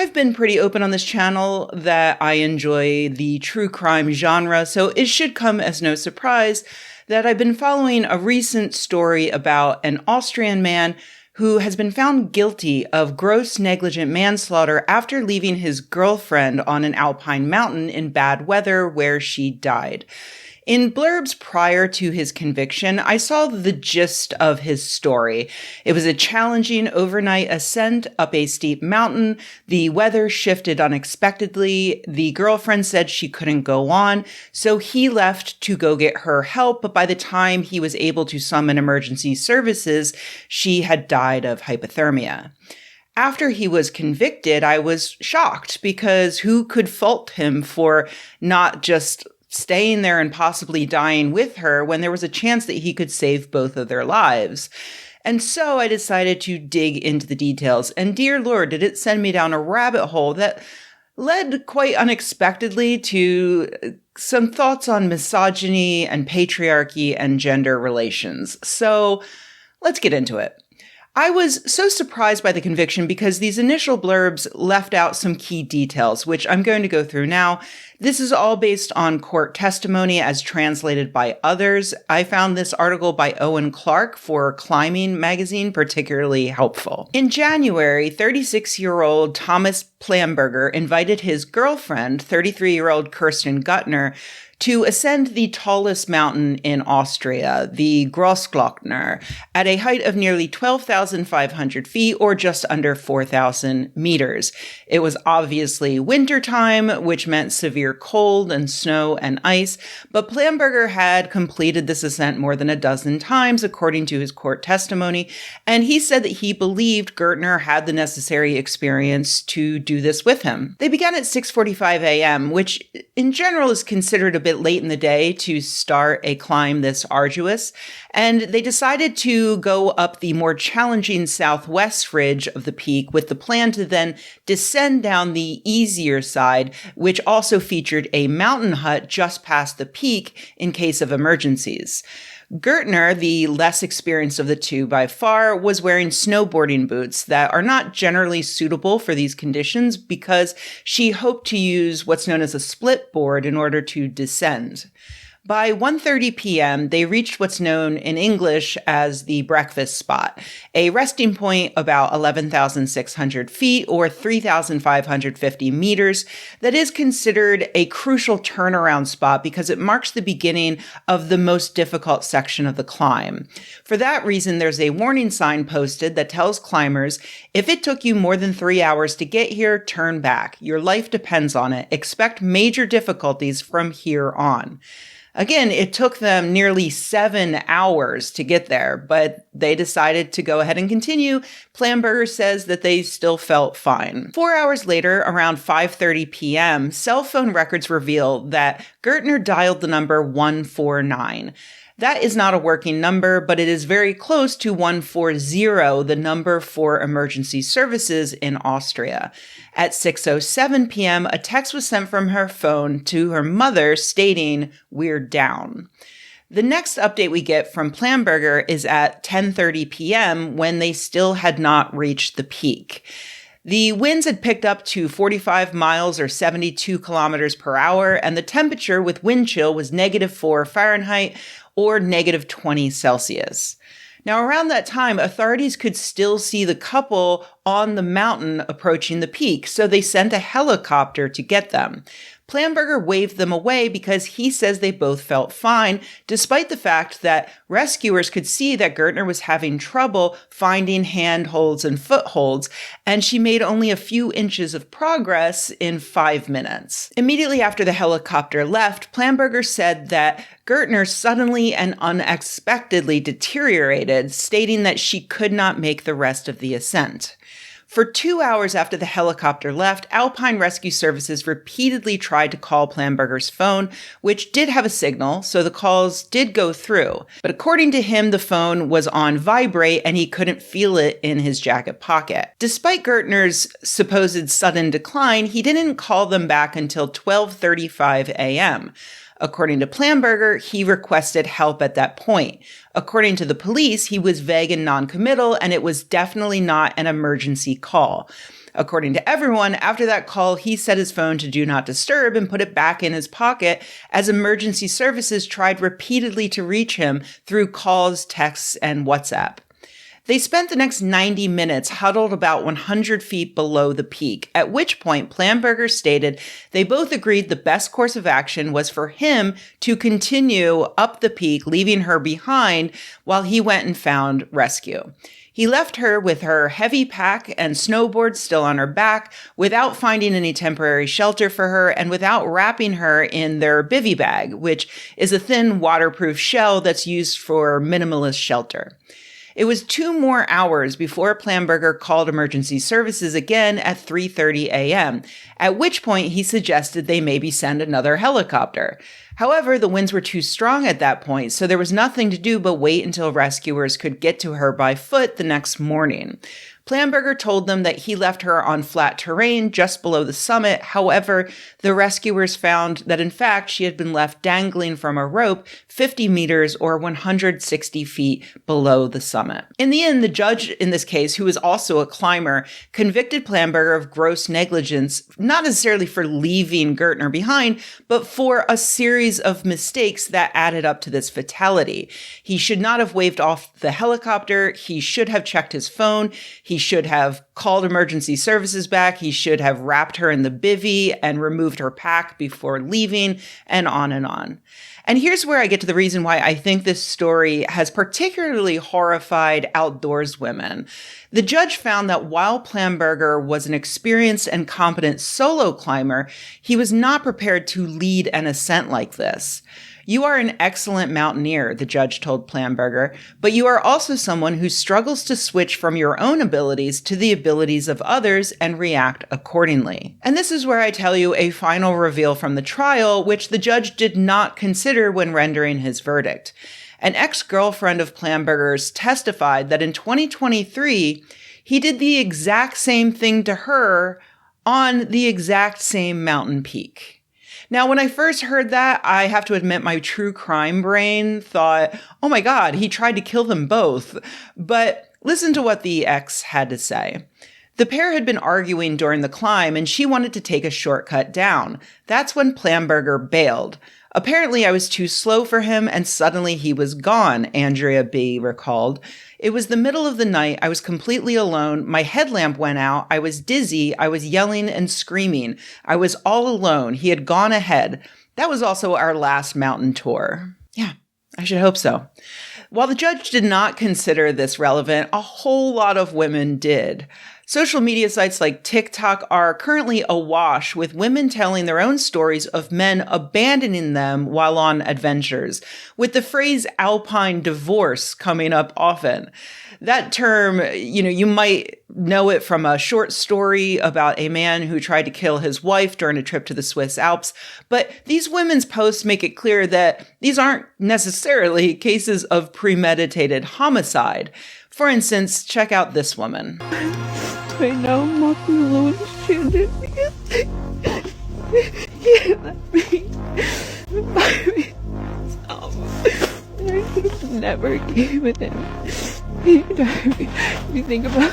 I've been pretty open on this channel that I enjoy the true crime genre, so it should come as no surprise that I've been following a recent story about an Austrian man who has been found guilty of gross negligent manslaughter after leaving his girlfriend on an Alpine mountain in bad weather where she died. In blurbs prior to his conviction, I saw the gist of his story. It was a challenging overnight ascent up a steep mountain. The weather shifted unexpectedly. The girlfriend said she couldn't go on, so he left to go get her help. But by the time he was able to summon emergency services, she had died of hypothermia. After he was convicted, I was shocked because who could fault him for not just staying there and possibly dying with her when there was a chance that he could save both of their lives? And so I decided to dig into the details. And dear Lord, did it send me down a rabbit hole that led quite unexpectedly to some thoughts on misogyny and patriarchy and gender relations. So let's get into it. I was so surprised by the conviction because these initial blurbs left out some key details, which I'm going to go through now. This is all based on court testimony as translated by others. I found this article by Owen Clark for Climbing magazine particularly helpful. In January, 36-year-old Thomas Plamberger invited his girlfriend, 33-year-old Kirsten Guttner, to ascend the tallest mountain in Austria, the Grossglockner, at a height of nearly 12,500 feet or just under 4,000 meters. It was obviously wintertime, which meant severe cold and snow and ice, but Plamberger had completed this ascent more than a dozen times, according to his court testimony, and he said that he believed Guttner had the necessary experience to do this with him. They began at 6:45 a.m., which in general is considered a bit late in the day to start a climb this arduous, and they decided to go up the more challenging southwest ridge of the peak with the plan to then descend down the easier side, which also featured a mountain hut just past the peak in case of emergencies. Guttner, the less experienced of the two by far, was wearing snowboarding boots that are not generally suitable for these conditions because she hoped to use what's known as a split board in order to descend. By 1:30 p.m., they reached what's known in English as the breakfast spot, a resting point about 11,600 feet or 3,550 meters that is considered a crucial turnaround spot because it marks the beginning of the most difficult section of the climb. For that reason, there's a warning sign posted that tells climbers, if it took you more than 3 hours to get here, turn back. Your life depends on it. Expect major difficulties from here on. Again, it took them nearly 7 hours to get there, but they decided to go ahead and continue. Plamberger says that they still felt fine. 4 hours later, around 5:30 p.m., cell phone records reveal that Guttner dialed the number 149. That is not a working number, but it is very close to 140, the number for emergency services in Austria. At 6:07 p.m., a text was sent from her phone to her mother stating, "We're down." The next update we get from Plamberger is at 10:30 p.m. when they still had not reached the peak. The winds had picked up to 45 miles or 72 kilometers per hour, and the temperature with wind chill was -4 Fahrenheit or -20 Celsius. Now, around that time, authorities could still see the couple on the mountain approaching the peak, so they sent a helicopter to get them. Plamberger waved them away because he says they both felt fine, despite the fact that rescuers could see that Guttner was having trouble finding handholds and footholds, and she made only a few inches of progress in 5 minutes. Immediately after the helicopter left, Plamberger said that Guttner suddenly and unexpectedly deteriorated, stating that she could not make the rest of the ascent. For 2 hours after the helicopter left, Alpine Rescue Services repeatedly tried to call Plamberger's phone, which did have a signal, so the calls did go through. But according to him, the phone was on vibrate and he couldn't feel it in his jacket pocket. Despite Guttner's supposed sudden decline, he didn't call them back until 12:35 a.m. According to Plamberger, he requested help at that point. According to the police, he was vague and noncommittal, and it was definitely not an emergency call. According to everyone, after that call, he set his phone to do not disturb and put it back in his pocket as emergency services tried repeatedly to reach him through calls, texts, and WhatsApp. They spent the next 90 minutes huddled about 100 feet below the peak, at which point Planberger stated they both agreed the best course of action was for him to continue up the peak, leaving her behind while he went and found rescue. He left her with her heavy pack and snowboard still on her back without finding any temporary shelter for her and without wrapping her in their bivy bag, which is a thin waterproof shell that's used for minimalist shelter. It was 2 more hours before Planberger called emergency services again at 3:30 a.m., at which point he suggested they maybe send another helicopter. However, the winds were too strong at that point, so there was nothing to do but wait until rescuers could get to her by foot the next morning. Planberger told them that he left her on flat terrain just below the summit. However, the rescuers found that in fact she had been left dangling from a rope 50 meters or 160 feet below the summit. In the end, the judge in this case, who was also a climber, convicted Planberger of gross negligence, not necessarily for leaving Gertner behind, but for a series of mistakes that added up to this fatality. He should not have waved off the helicopter. He should have checked his phone. He should have called emergency services back. He should have wrapped her in the bivvy and removed her pack before leaving, and on and on. And here's where I get to the reason why I think this story has particularly horrified outdoors women. The judge found that while Planberger was an experienced and competent solo climber, he was not prepared to lead an ascent like this. You are an excellent mountaineer, the judge told Planberger, but you are also someone who struggles to switch from your own abilities to the abilities of others and react accordingly. And this is where I tell you a final reveal from the trial, which the judge did not consider when rendering his verdict. An ex-girlfriend of Planberger's testified that in 2023, he did the exact same thing to her on the exact same mountain peak. Now, when I first heard that, I have to admit my true crime brain thought, oh my God, he tried to kill them both. But listen to what the ex had to say. The pair had been arguing during the climb, and she wanted to take a shortcut down. That's when Planberger bailed. Apparently, I was too slow for him, and suddenly he was gone, Andrea B. recalled. It was the middle of the night. I was completely alone. My headlamp went out. I was dizzy. I was yelling and screaming. I was all alone. He had gone ahead. That was also our last mountain tour. Yeah, I should hope so. While the judge did not consider this relevant, a whole lot of women did. Social media sites like TikTok are currently awash with women telling their own stories of men abandoning them while on adventures, with the phrase Alpine divorce coming up often. That term, you might know it from a short story about a man who tried to kill his wife during a trip to the Swiss Alps. But these women's posts make it clear that these aren't necessarily cases of premeditated homicide. For instance, check out this woman. Right now I'm walking alone, stranded because he left me by myself. And I could have never gave with him. Anytime you think about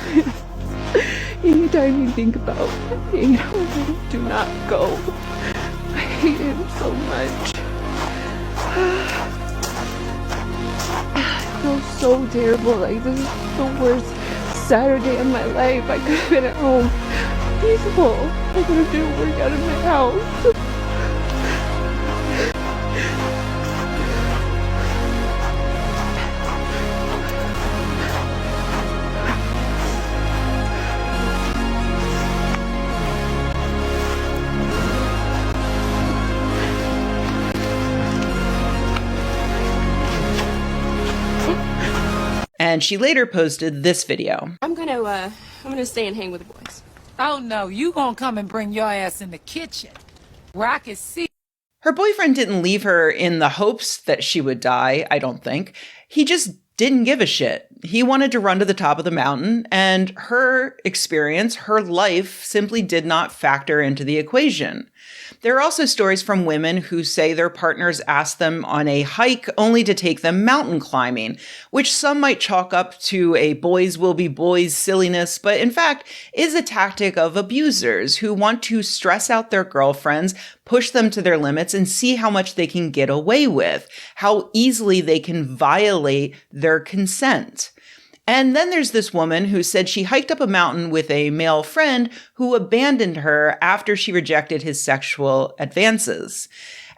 him, do not go. I hate him so much. I feel so terrible. Like, this is the worst Saturday of my life. I could have been at home peaceful. I could have done work out of my house. And she later posted this video. I'm gonna stay and hang with the boys. Oh no, you gonna come and bring your ass in the kitchen where I can see. Her boyfriend didn't leave her in the hopes that she would die, I don't think. He just didn't give a shit. He wanted to run to the top of the mountain, and her experience, her life, simply did not factor into the equation. There are also stories from women who say their partners asked them on a hike only to take them mountain climbing, which some might chalk up to a boys will be boys silliness, but in fact is a tactic of abusers who want to stress out their girlfriends, push them to their limits, and see how much they can get away with, how easily they can violate their consent. And then there's this woman who said she hiked up a mountain with a male friend who abandoned her after she rejected his sexual advances.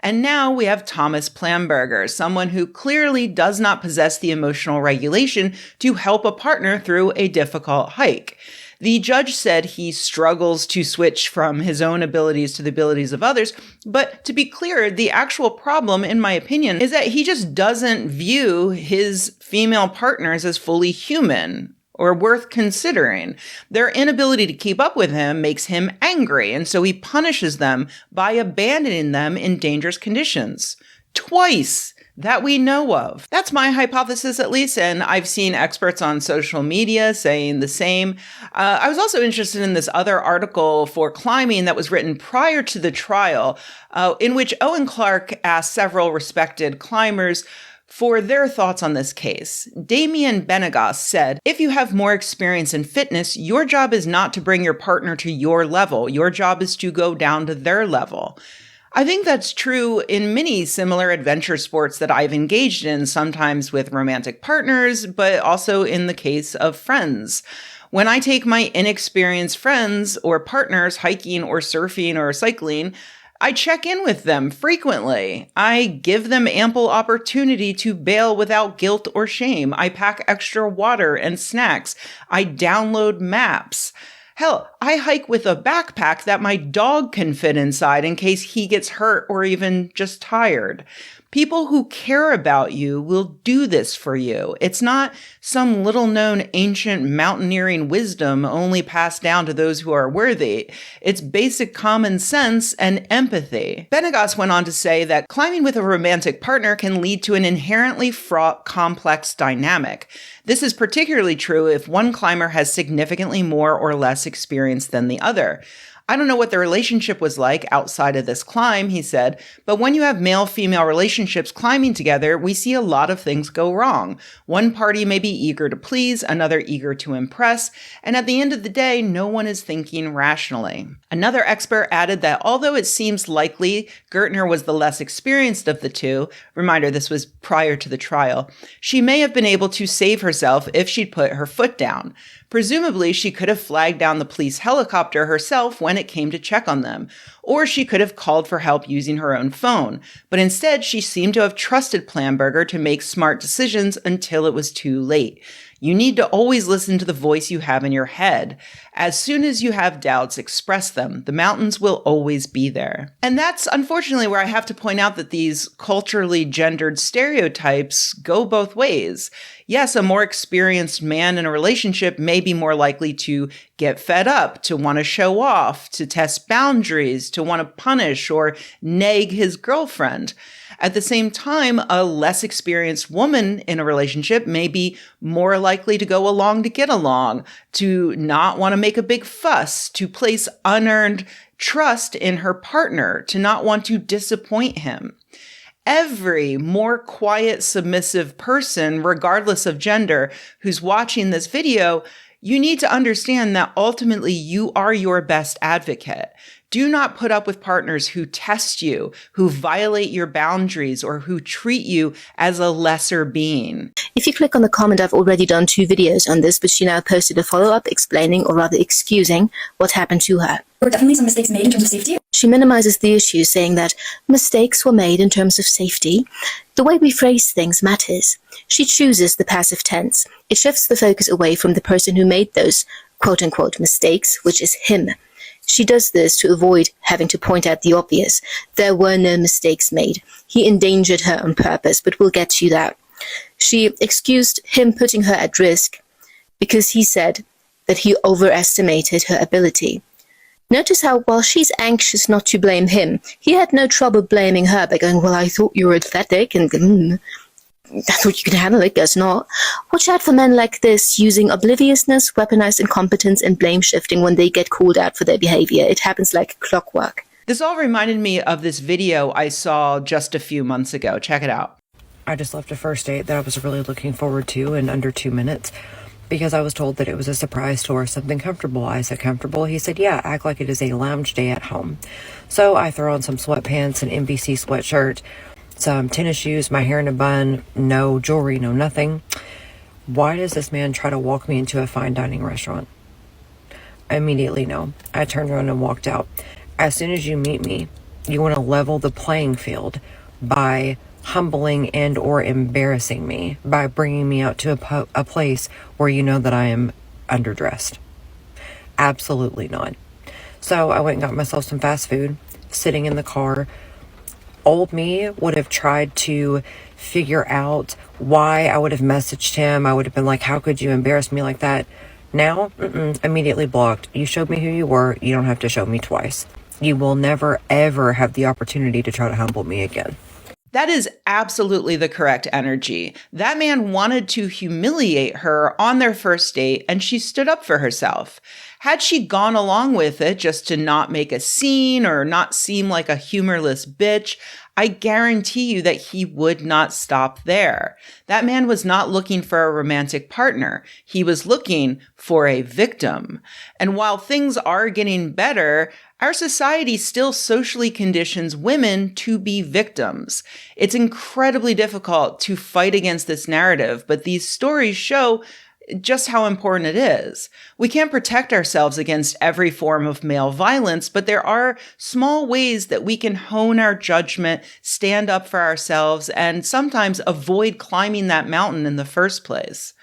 And now we have Thomas Plamberger, someone who clearly does not possess the emotional regulation to help a partner through a difficult hike. The judge said he struggles to switch from his own abilities to the abilities of others. But to be clear, the actual problem, in my opinion, is that he just doesn't view his female partners as fully human or worth considering. Their inability to keep up with him makes him angry, and so he punishes them by abandoning them in dangerous conditions. Twice! That we know of. That's my hypothesis, at least, and I've seen experts on social media saying the same. I was also interested in this other article for climbing that was written prior to the trial, in which Owen Clark asked several respected climbers for their thoughts on this case. Damien Benegas said, "If you have more experience in fitness, your job is not to bring your partner to your level. Your job is to go down to their level." I think that's true in many similar adventure sports that I've engaged in, sometimes with romantic partners, but also in the case of friends. When I take my inexperienced friends or partners hiking or surfing or cycling, I check in with them frequently. I give them ample opportunity to bail without guilt or shame. I pack extra water and snacks. I download maps. Hell, I hike with a backpack that my dog can fit inside in case he gets hurt or even just tired. People who care about you will do this for you. It's not some little-known ancient mountaineering wisdom only passed down to those who are worthy. It's basic common sense and empathy. Benegas went on to say that climbing with a romantic partner can lead to an inherently fraught, complex dynamic. This is particularly true if one climber has significantly more or less experience than the other. I don't know what the relationship was like outside of this climb, he said, but when you have male-female relationships climbing together, we see a lot of things go wrong. One party may be eager to please, another eager to impress, and at the end of the day, no one is thinking rationally. Another expert added that although it seems likely Gertner was the less experienced of the two, reminder this was prior to the trial, she may have been able to save herself if she'd put her foot down. Presumably, she could have flagged down the police helicopter herself when it came to check on them, or she could have called for help using her own phone. But instead, she seemed to have trusted Plamberger to make smart decisions until it was too late. You need to always listen to the voice you have in your head. As soon as you have doubts, express them. The mountains will always be there. And that's unfortunately where I have to point out that these culturally gendered stereotypes go both ways. Yes, a more experienced man in a relationship may be more likely to get fed up, to want to show off, to test boundaries, to want to punish or nag his girlfriend. At the same time, a less experienced woman in a relationship may be more likely to go along to get along, to not want to make a big fuss, to place unearned trust in her partner, to not want to disappoint him. Every more quiet, submissive person, regardless of gender, who's watching this video, you need to understand that ultimately you are your best advocate. Do not put up with partners who test you, who violate your boundaries, or who treat you as a lesser being. If you click on the comment, I've already done 2 videos on this, but she now posted a follow-up explaining, or rather excusing, what happened to her. There were definitely some mistakes made in terms of safety. She minimizes the issue, saying that mistakes were made in terms of safety. The way we phrase things matters. She chooses the passive tense. It shifts the focus away from the person who made those quote-unquote mistakes, which is him. She does this to avoid having to point out the obvious. There were no mistakes made. He endangered her on purpose, but we'll get to that. She excused him putting her at risk because he said that he overestimated her ability. Notice how, while she's anxious not to blame him, he had no trouble blaming her by going, well, I thought you were pathetic, and I thought you could handle it, guess not. Watch out for men like this using obliviousness, weaponized incompetence, and blame shifting when they get called out for their behavior. It happens like clockwork. This all reminded me of this video I saw just a few months ago. Check it out. I just left a first date that I was really looking forward to in under 2 minutes because I was told that it was a surprise tour, something comfortable. I said, comfortable? He said, yeah, act like it is a lounge day at home. So I throw on some sweatpants, an NBC sweatshirt, some tennis shoes, my hair in a bun, no jewelry, no nothing. Why does this man try to walk me into a fine dining restaurant? I immediately know. I turned around and walked out. As soon as you meet me, you want to level the playing field by humbling and or embarrassing me, by bringing me out to a place where you know that I am underdressed. Absolutely not. So I went and got myself some fast food, sitting in the car. Old me would have tried to figure out why I would have messaged him. I would have been like, how could you embarrass me like that? Now, immediately blocked. You showed me who you were. You don't have to show me twice. You will never, ever have the opportunity to try to humble me again. That is absolutely the correct energy. That man wanted to humiliate her on their first date, and she stood up for herself. Had she gone along with it just to not make a scene or not seem like a humorless bitch, I guarantee you that he would not stop there. That man was not looking for a romantic partner. He was looking for a victim. And while things are getting better, our society still socially conditions women to be victims. It's incredibly difficult to fight against this narrative, but these stories show just how important it is. We can't protect ourselves against every form of male violence, but there are small ways that we can hone our judgment, stand up for ourselves, and sometimes avoid climbing that mountain in the first place.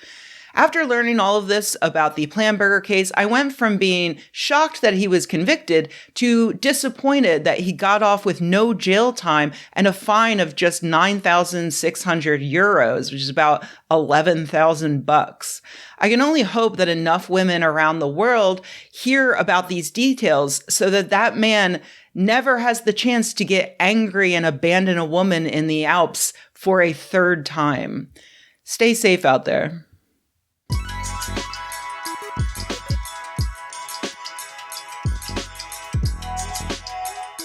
After learning all of this about the Planberger case, I went from being shocked that he was convicted to disappointed that he got off with no jail time and a fine of just 9,600 euros, which is about $11,000. I can only hope that enough women around the world hear about these details so that that man never has the chance to get angry and abandon a woman in the Alps for a third time. Stay safe out there.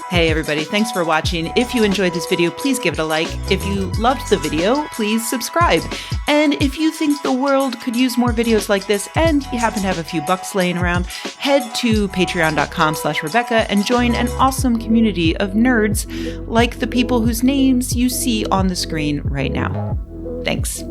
Hey everybody, thanks for watching. If you enjoyed this video, please give it a like. If you loved the video, please subscribe. And if you think the world could use more videos like this and you happen to have a few bucks laying around, head to patreon.com/Rebecca and join an awesome community of nerds like the people whose names you see on the screen right now. Thanks.